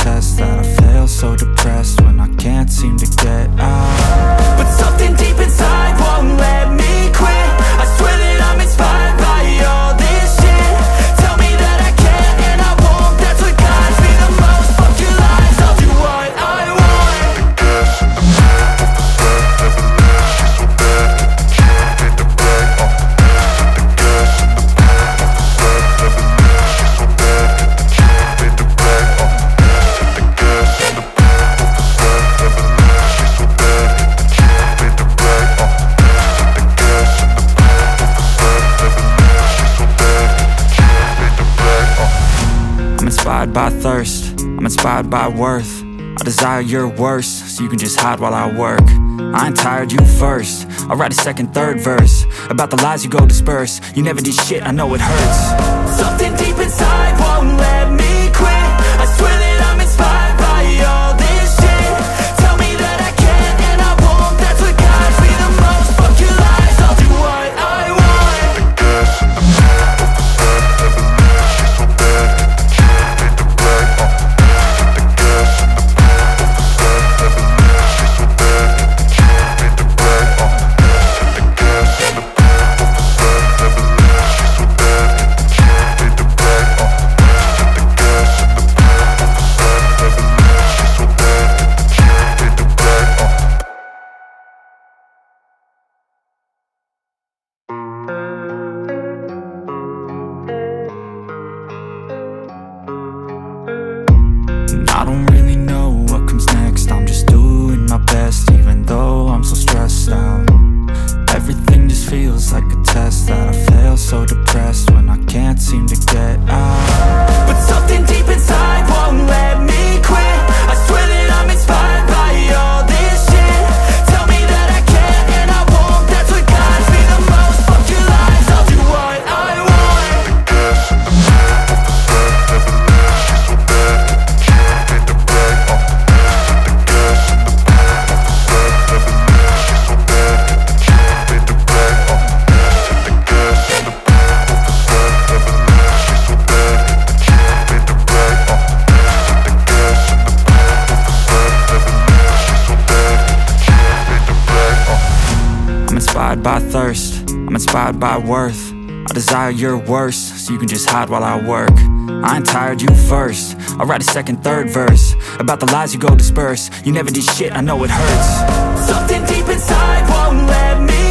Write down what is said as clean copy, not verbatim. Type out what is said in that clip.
test that I fail, so depressed when I can't seem to get out. But something deep inside won't let me quit. I swear that I'm inspired by all this shit. Tell me that I can and I won't, that's what guides me the most. Fuck your lies, I'll do what I want. The gas in the back of the set, never leave, she's so bad that she made the brag. The gas in the back of the set, never leave, she's so bad that she made the brag. The gas in the back of the set, never leave, she's so bad that she made the brag. The gas in the back of the set, never leave, she's so bad that she made the brag. I'm inspired by thirst, I'm inspired by worth. I desire your worst, so you can just hide while I work. I ain't tired, you first. I'll write a second, third verse about the lies you go disperse. You never did shit, I know it hurts. Something deep inside won't let me quit. I swear that I'm inspired by all this shit. Tell me that I can and I won't, that's what guides me the most. Fuck your lies, I'll do what I want. The gas in the back of the set, never leave, she's so bad that she made the brag. The gas in the back of the set, never leave, she's so bad that she made the brag. The gas in the back of the set, never leave, she's so bad that she made the brag. The gas in the back of the set, never leave, she's so bad that she made the brag. And I don't really know what comes next. I'm just doing my best, even though I'm so stressed out. Everything just feels like a test that I fail, so depressed when I can't seem to get out. But something deep inside won't let me quit. I swear that I'm inspired by all this shit. Tell me that I can and I won't, that's what guides me the most. Fuck your lies, I'll do what I want. The gas in the back of the set, never leave, she's so bad that she made the brag. The gas in the back of the set, never leave, she's so bad that she made the brag. The gas in the back of the set, never leave, she's so bad that she made the brag. The gas in the back of the set, never leave, she's so bad that she made the brag. I'm inspired by thirst, I'm inspired by worth. I desire your worst, so you can just hide while I work. I ain't tired, you first. I'll write a second, third verse about the lies you go disperse. You never did shit, I know it hurts. Something deep inside won't let me